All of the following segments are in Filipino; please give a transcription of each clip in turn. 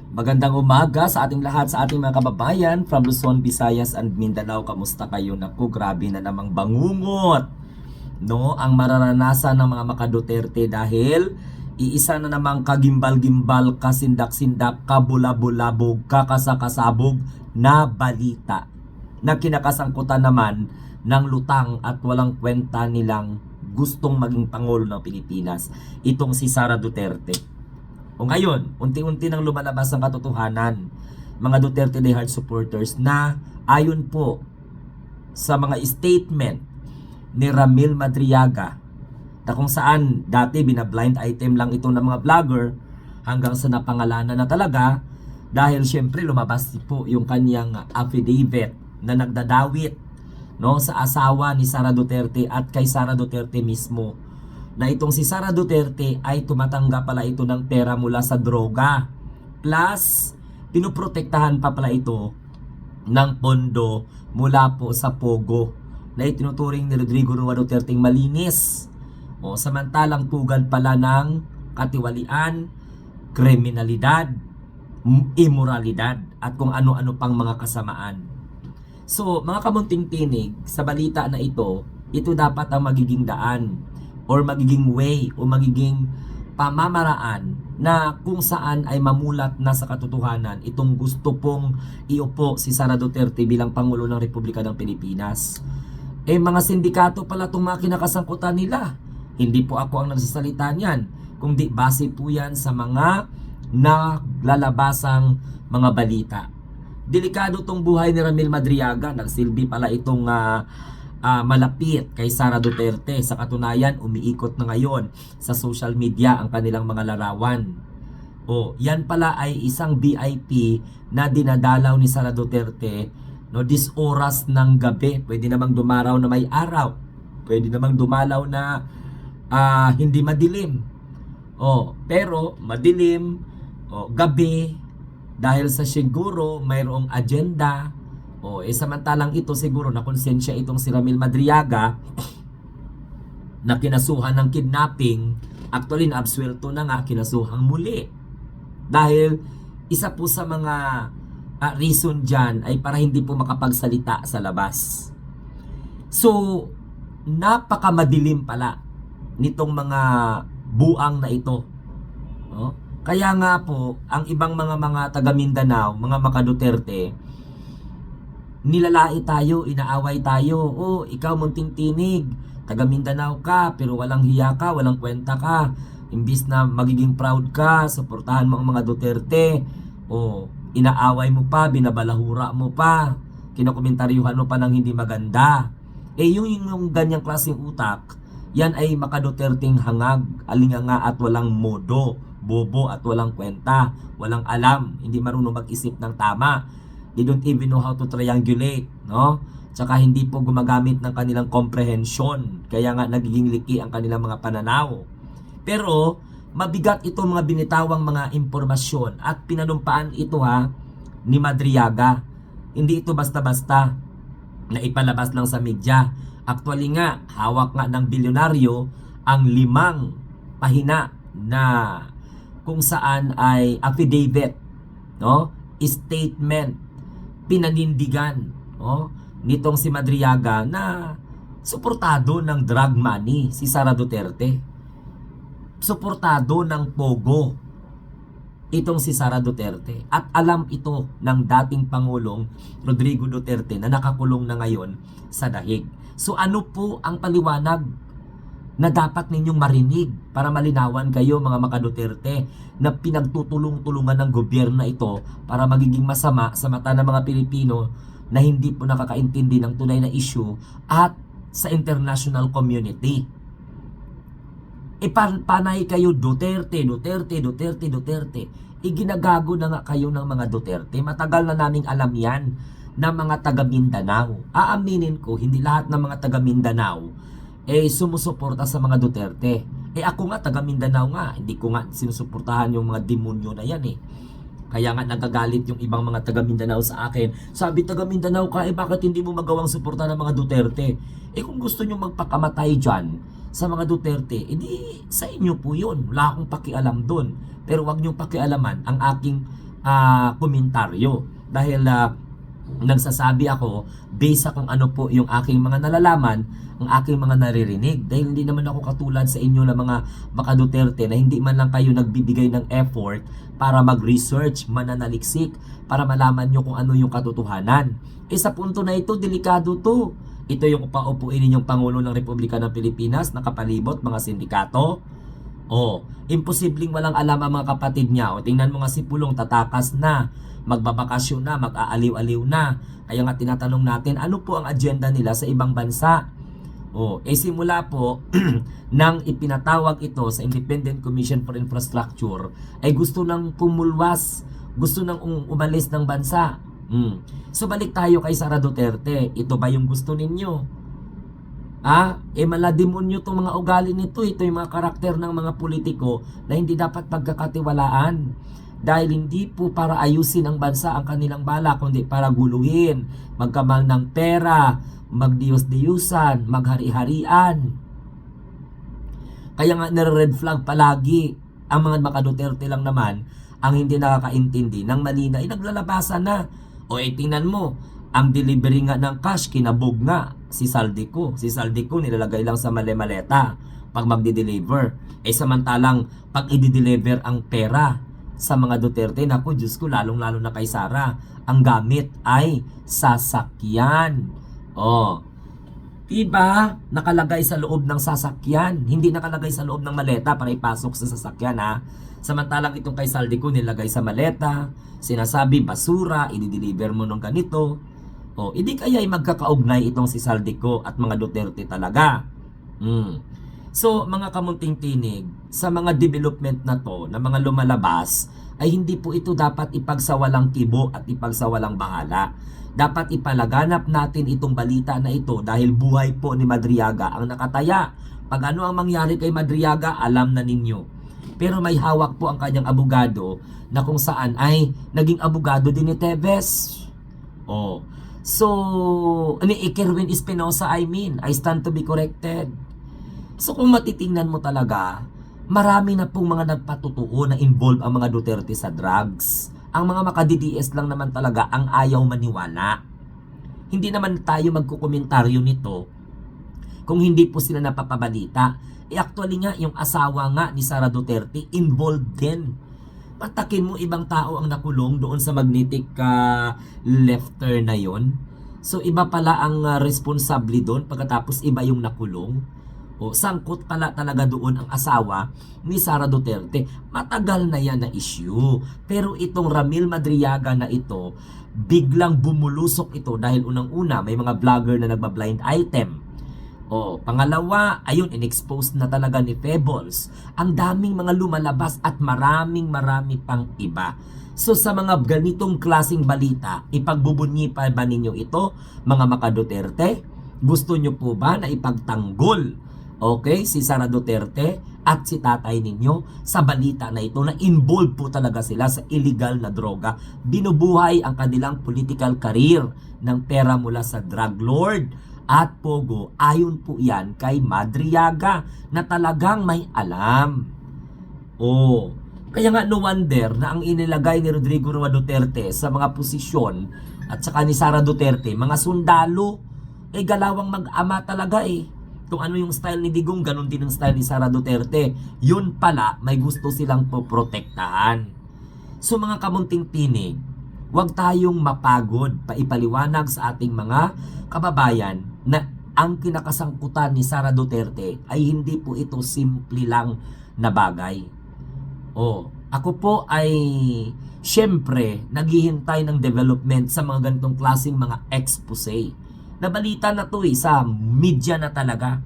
Magandang umaga sa ating lahat, sa ating mga kababayan from Luzon, Visayas and Mindanao. Kamusta kayo? Naku, grabe na namang bangungot, no, ang mararanasan ng mga maka-Duterte dahil iisa na namang kagimbal-gimbal, kasindak-sindak, kabulabulabog, kakasakasabog na balita na kinakasangkutan naman ng lutang at walang kwenta nilang gustong maging Pangulo ng Pilipinas, itong si Sara Duterte. O ngayon, unti-unti nang lumalabas ang katotohanan, mga Duterte diehard supporters, na ayon po sa mga statement ni Ramil Madriaga, na kung saan dati binablind item lang ito ng mga vlogger hanggang sa napangalanan na talaga dahil syempre lumabas po yung kanyang affidavit na nagdadawit, no, sa asawa ni Sara Duterte at kay Sara Duterte mismo, na itong si Sara Duterte ay tumatanggap pala ito ng pera mula sa droga. Plus, pinoprotektahan pa pala ito ng pondo mula po sa Pogo na itinuturing ni Rodrigo Roa Duterte malinis. O samantalang pugad pala ng katiwalian, kriminalidad, immoralidad at kung ano-ano pang mga kasamaan. So, mga kamunting tinig, sa balita na ito dapat ang magiging daan or magiging way o magiging pamamaraan na kung saan ay mamulat na sa katotohanan itong gusto pong iupo si Sara Duterte bilang Pangulo ng Republika ng Pilipinas. Mga sindikato pala itong mga kinakasangkutan nila. Hindi po ako ang nagsasalita niyan, kundi base po yan sa mga naglalabasang mga balita. Delikado tong buhay ni Ramil Madriaga. Nagsilbi pala itong malapit kay Sara Duterte. Sa katunayan, umiikot na ngayon sa social media ang kanilang mga larawan. Yan pala ay isang VIP na dinadalaw ni Sara Duterte, no, this oras ng gabi. Pwede namang dumaraw na may araw. Pwede namang dumalaw na hindi madilim. Pero madilim, gabi, dahil sa siguro mayroong agenda. Samantalang ito siguro na konsensya itong si Ramil Madriaga na kinasuhan ng kidnapping. Actually, na-absuelto na nga, kinasuhang muli. Dahil isa po sa mga reason dyan ay para hindi po makapagsalita sa labas. So, napakamadilim pala nitong mga buang na ito. Kaya nga po, ang ibang mga taga Mindanao, mga maka-Duterte, nilalait tayo, inaaway tayo. Ikaw munting tinig, taga Mindanao ka, pero walang hiya ka, walang kwenta ka. Imbis na magiging proud ka, suportahan mo ang mga Duterte, inaaway mo pa, binabalahura mo pa, kinokomentaryuhan mo pa ng hindi maganda. Yung ganyang klaseng utak, yan ay maka-Duterteng hangag, alinganga at walang modo, bobo at walang kwenta, walang alam, hindi marunong mag-isip ng tama. They don't even know how to triangulate, no? Tsaka hindi po gumagamit ng kanilang comprehension. Kaya nga nagiging liki ang kanilang mga pananaw. Pero mabigat ito mga binitawang mga impormasyon at pinanumpaan ito ni Madriaga. Hindi ito basta-basta na ipalabas lang sa media. Actually nga, hawak nga ng bilyonaryo ang 5 pahina na kung saan ay affidavit, no? Statement, pinanindigan nitong si Madriaga na suportado ng drug money si Sara Duterte. Suportado ng Pogo itong si Sara Duterte. At alam ito ng dating Pangulong Rodrigo Duterte na nakakulong na ngayon sa dahig. So ano po ang paliwanag na dapat ninyong marinig para malinawan kayo mga maka-Duterte na pinagtutulong-tulungan ng gobyerno ito para magiging masama sa mata ng mga Pilipino na hindi po nakakaintindi ng tunay na issue at sa international community. Panay kayo Duterte. Ginagago na nga kayo ng mga Duterte. Matagal na naming alam yan ng mga taga Mindanao. Aaminin ko, hindi lahat ng mga taga Mindanao sumusuporta sa mga Duterte. Ako nga, taga Mindanao nga. Hindi ko nga sinusuportahan yung mga demonyo na yan Kaya nga nagagalit yung ibang mga taga Mindanao sa akin. Sabi, taga Mindanao ka, bakit hindi mo magawang suporta ng mga Duterte? Kung gusto nyo magpakamatay dyan sa mga Duterte, edi sa inyo po yun. Wala akong pakialam dun. Pero wag nyo pakialaman ang aking komentaryo. Dahil nagsasabi ako based sa kung ano po yung aking mga nalalaman, ang aking mga naririnig. Dahil hindi naman ako katulad sa inyo na mga baka Duterte na hindi man lang kayo nagbibigay ng effort para mag-research, mananaliksik, para malaman nyo kung ano yung katotohanan. Sa punto na ito, delikado to. Ito yung paupuin ninyong Pangulo ng Republika ng Pilipinas, nakapalibot mga sindikato. Imposibleng walang alam ang mga kapatid niya. Tingnan mo nga si Pulong, tatakas na, magbabakasyon na, mag-aaliw-aliw na. Kaya nga tinatanong natin, ano po ang agenda nila sa ibang bansa? Simula po nang ipinatawag ito sa Independent Commission for Infrastructure, ay gusto nang pumulwas, gusto nang umalis ng bansa. So balik tayo kay Sara Duterte. Ito ba yung gusto ninyo? Malademonyo itong mga ugali nito. Ito yung mga karakter ng mga politiko na hindi dapat pagkakatiwalaan. Dahil hindi po para ayusin ang bansa ang kanilang bala, kundi para guluhin, magkamal ng pera, magdiyos-diyusan, maghari-harian. Kaya nga nire-red flag palagi ang mga Duterte lang naman ang hindi nakakaintindi ng mali na inaglalabasan na. Tingnan mo, ang delivery nga ng cash, kinabog nga si Saldico. Si Saldico nilalagay lang sa maleta pag magdi-deliver. Samantalang pag i-deliver ang pera sa mga Duterte, naku, Diyos ko, lalong-lalo na kay Sara, ang gamit ay sasakyan. Diba? Nakalagay sa loob ng sasakyan. Hindi nakalagay sa loob ng maleta para ipasok sa sasakyan, Samantalang itong kay Saldico nilagay sa maleta, sinasabi basura, i-deliver mo ng ganito. Hindi kaya ay magkakaugnay itong si Saldico at mga Duterte talaga. So, mga kamunting tinig, sa mga development na to, na mga lumalabas, ay hindi po ito dapat ipagsawalang kibo at ipagsawalang bahala. Dapat ipalaganap natin itong balita na ito dahil buhay po ni Madriaga ang nakataya. Pag ano ang mangyari kay Madriaga, alam na ninyo. Pero may hawak po ang kanyang abogado na kung saan ay naging abogado din ni Teves. So, Kerwin Espinosa, I stand to be corrected. So kung matitingnan mo talaga, marami na pong mga nagpatutuo na involved ang mga Duterte sa drugs. Ang mga makadi-DS lang naman talaga ang ayaw maniwala. Hindi naman tayo magkukomentaryo nito kung hindi po sila napapabalita. Actually nga, yung asawa nga ni Sara Duterte involved din. Patakin mo, ibang tao ang nakulong doon sa magnetic lefter na yon. So iba pala ang responsable doon, pagkatapos iba yung nakulong. Sangkot pala talaga doon ang asawa ni Sara Duterte. Matagal na yan na issue. Pero itong Ramil Madriaga na ito, biglang bumulusok ito dahil unang-una may mga vlogger na nagba-blind item. Pangalawa, ayun, in-expose na talaga ni Pebbles. Ang daming mga lumalabas at marami pang iba. So sa mga ganitong klaseng balita, ipagbubunyi pa ba ninyo ito, mga maka-Duterte? Gusto nyo po ba na ipagtanggol si Sara Duterte at si tatay ninyo sa balita na ito na involved po talaga sila sa illegal na droga? Binubuhay ang kanilang political career ng pera mula sa drug lord at pogo. Ayon po yan kay Madriaga na talagang may alam. Kaya nga no wonder na ang inilagay ni Rodrigo Roa Duterte sa mga posisyon at saka ni Sara Duterte, mga sundalo, galawang mag-ama talaga Kung ano yung style ni Digong, ganun din ang style ni Sara Duterte. Yun pala, may gusto silang poprotektahan. So mga kamunting tinig, huwag tayong mapagod paipaliwanag sa ating mga kababayan na ang kinakasangkutan ni Sara Duterte ay hindi po ito simple lang na bagay. Ako po ay syempre naghihintay ng development sa mga ganitong klaseng mga expose. Nabalita na to sa media na talaga.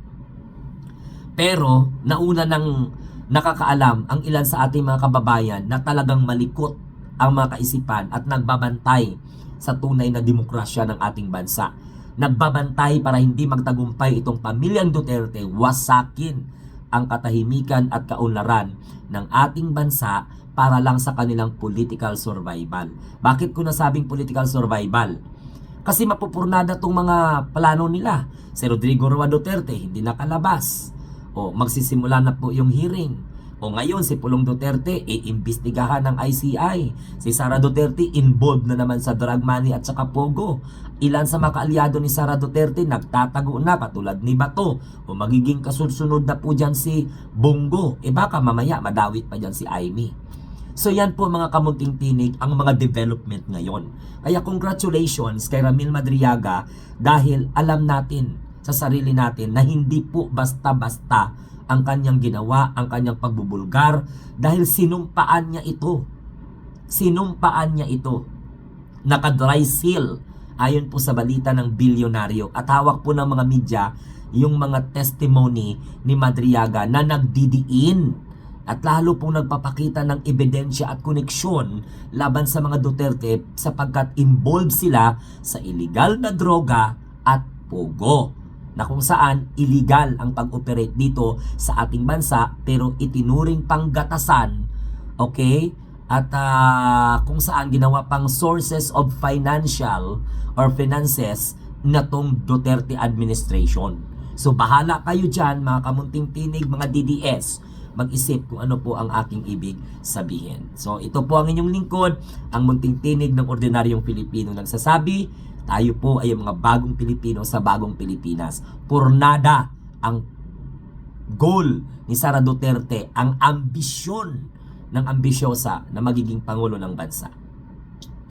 Pero nauna nang nakakaalam ang ilan sa ating mga kababayan na talagang malikot ang mga kaisipan at nagbabantay sa tunay na demokrasya ng ating bansa. Nagbabantay para hindi magtagumpay itong pamilyang Duterte, wasakin ang katahimikan at kaunlaran ng ating bansa para lang sa kanilang political survival. Bakit ko nasabing political survival? Kasi mapupurnada tong mga plano nila. Si Rodrigo Roa Duterte hindi nakalabas. Magsisimula na po yung hearing. O ngayon, si Pulong Duterte, iimbestigahan ng ICI. Si Sara Duterte, involved na naman sa drug money at saka pogo. Ilan sa mga kaalyado ni Sara Duterte, nagtatago na, katulad ni Bato. O magiging kasunod na po dyan si Bongo. Baka mamaya, madawit pa dyan si Aimee. So yan po mga kamunting tinig, ang mga development ngayon. Kaya congratulations kay Ramil Madriaga dahil alam natin sa sarili natin na hindi po basta-basta ang kanyang ginawa, ang kanyang pagbubulgar dahil sinumpaan niya ito. Sinumpaan niya ito. Naka-dry seal ayon po sa balita ng bilyonaryo at hawak po ng mga media yung mga testimony ni Madriaga na nagdidiin at lalo pong nagpapakita ng ebidensya at koneksyon laban sa mga Duterte sapagkat involved sila sa illegal na droga at pogo, na kung saan illegal ang pag-operate dito sa ating bansa pero itinuring panggatasan, okay? At kung saan ginawa pang sources of financial or finances na tong Duterte administration. So bahala kayo dyan mga kamunting tinig, mga DDS, mag-isip kung ano po ang aking ibig sabihin. So ito po ang inyong lingkod, ang munting tinig ng ordinaryong Pilipino nagsasabi, tayo po ay mga bagong Pilipino sa bagong Pilipinas. Purnada ang goal ni Sara Duterte, ang ambisyon ng ambisyosa na magiging Pangulo ng bansa.